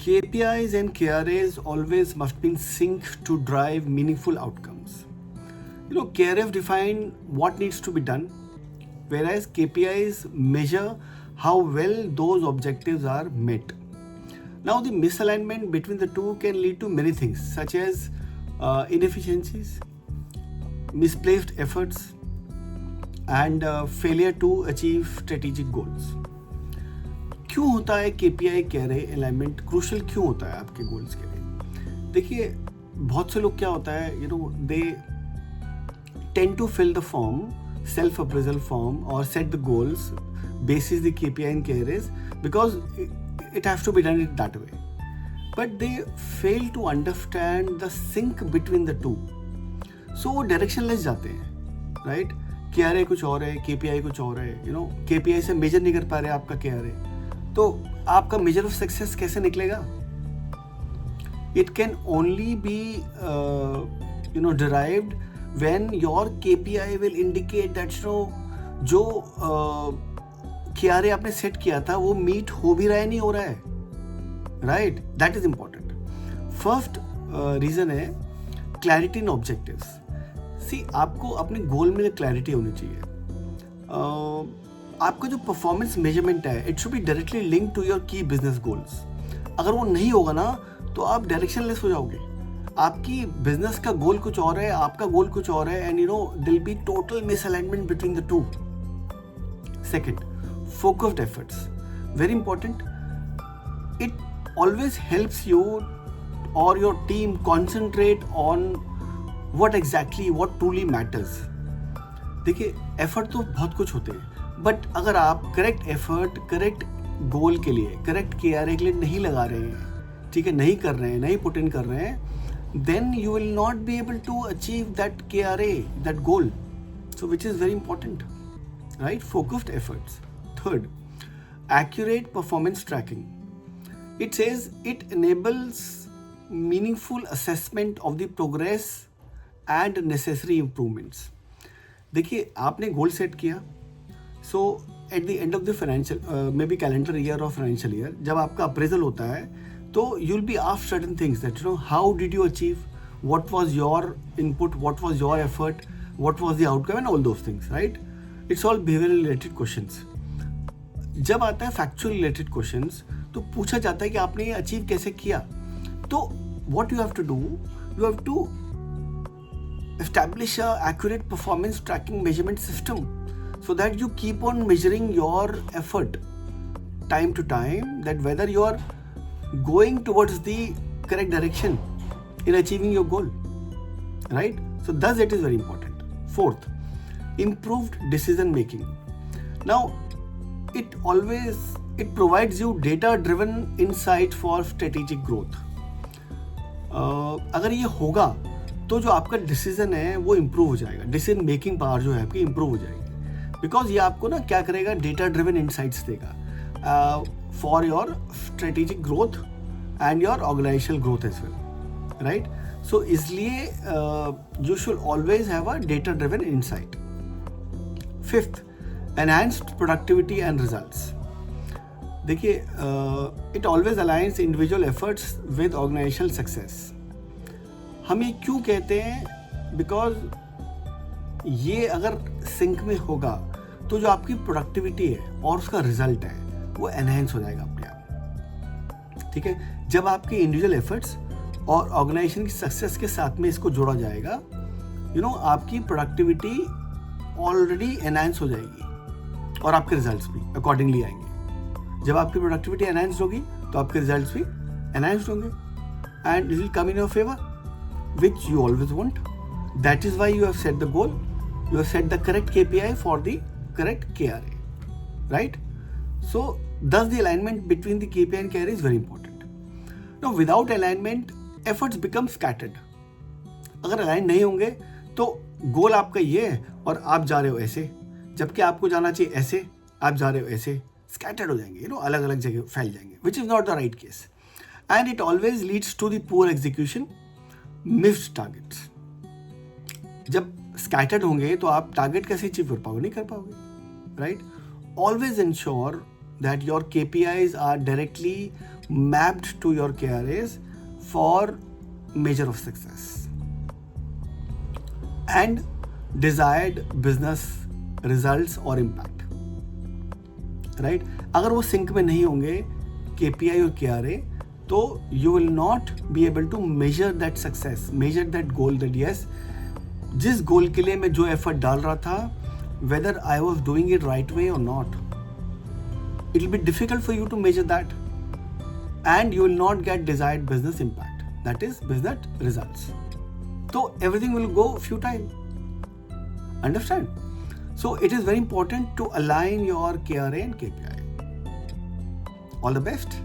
KPIs and KRAs always must be synced to drive meaningful outcomes. KRF define what needs to be done, whereas KPIs measure how well those objectives are met. Now, the misalignment between the two can lead to many things, such as inefficiencies, misplaced efforts, and failure to achieve strategic goals. क्यों होता है KPI KRA alignment crucial क्यों होता है आपके goals के लिए? देखिए, बहुत से लोग क्या होता है, they tend to fill the form, self appraisal form और set the goals basis the KPI and KRAs because it has to be done that way. But they fail to understand the sync between the two. So वो directionless जाते हैं, right? KRA कुछ और है, KPI कुछ और है, KPI से measure नहीं कर पा रहे आपका KRA, तो आपका measure of success कैसे निकलेगा? It can only be derived when your KPI will indicate that जो KRA आपने सेट किया था वो मीट हो भी रहा है नहीं हो रहा है, right? That is important. First reason है क्लैरिटी इन ऑब्जेक्टिव्स. सी, आपको अपने गोल में क्लैरिटी होनी चाहिए. आपका जो परफॉर्मेंस मेजरमेंट है it should be directly link to your key business goals. अगर वो नहीं होगा ना तो आप डायरेक्शनलेस हो जाओगे. आपकी बिजनेस का गोल कुछ और है, आपका गोल कुछ और है, and will be total misalignment between the two. Second, focused efforts, very important. It always helps you or your team concentrate on what truly matters. देखिए, एफर्ट तो बहुत कुछ होते हैं, बट अगर आप करेक्ट एफर्ट करेक्ट गोल के लिए, करेक्ट KRA के लिए नहीं लगा रहे हैं, ठीक है, नहीं कर रहे हैं, नहीं पुट इन कर रहे हैं, then you will not be able to achieve that KRA, that goal. So which is very important, right? Focused efforts. Third, accurate performance tracking. It says it enables meaningful assessment of the progress and necessary improvements. देखिए, आपने goal set किया, so at the end of the financial maybe calendar year or financial year, जब आपका appraisal होता है तो you'll be asked certain things that how did you achieve, what was your input, what was your effort, what was the outcome, and all those things, right? It's all behavioral related questions. जब आता है factual related questions तो पूछा जाता है कि आपने ये अचीव कैसे किया. तो what you have to do, you have to establish a accurate performance tracking measurement system so that you keep on measuring your effort time to time, that whether you are going towards the correct direction in achieving your goal, right? So thus it is very important. Fourth, improved decision making. Now it provides you data driven insight for strategic growth. अगर ये होगा तो जो आपका decision है वो improve हो जाएगा, डिसीजन मेकिंग पावर जो है आपकी इम्प्रूव हो जाएगी, बिकॉज ये आपको ना क्या करेगा, डेटा ड्रिवन इनसाइट्स देगा for your strategic growth and your organisational growth as well, right? So इसलिए you should always have a data driven insight. Fifth, enhanced productivity and results. देखिए, it always aligns individual efforts with organizational success. हम ये क्यों कहते हैं? Because ये अगर sink में होगा तो जो आपकी प्रोडक्टिविटी है और उसका रिजल्ट है वो एनहेंस हो जाएगा अपने आप, ठीक है? जब आपके इंडिविजुअल एफर्ट्स और ऑर्गेनाइजेशन की सक्सेस के साथ में इसको जोड़ा जाएगा, आपकी प्रोडक्टिविटी ऑलरेडी एनहेंस हो जाएगी और आपके रिजल्ट्स भी अकॉर्डिंगली आएंगे. जब आपकी प्रोडक्टिविटी एनहांस्ड होगी तो आपके रिजल्ट्स भी एनहांस्ड होंगे and it will come in your favour, which you always want. That is why you have set the goal, you have set the correct KPI for the correct KRA, right? So thus the alignment between the KPI and KRA is very important. Now without alignment efforts become scattered. अगर align नहीं होंगे तो गोल आपका ये है और आप जा रहे हो ऐसे, जबकि आपको जाना चाहिए ऐसे, आप जा रहे हो ऐसे, स्कैटर्ड हो जाएंगे, अलग अलग जगह फैल जाएंगे, which is not the right case. And it always leads to the poor execution, missed targets. जब स्कैटर्ड होंगे तो आप टारगेट कैसे अचीव कर पाओगे? नहीं कर पाओगे, right? Always ensure that your KPIs are directly mapped to your KRAs for measure of success and desired business results or impact, right? अगर वो सिंक में नहीं होंगे KPI और KRA, तो you will not be able to measure that success, measure that goal, that yes, जिस गोल के लिए मैं जो एफर्ट डाल रहा था, whether I was doing it right way or not, it will be difficult for you to measure that, and you will not get desired business impact, that is business results. So everything will go futile. Understand? So it is very important to align your KRA and KPI. All the best.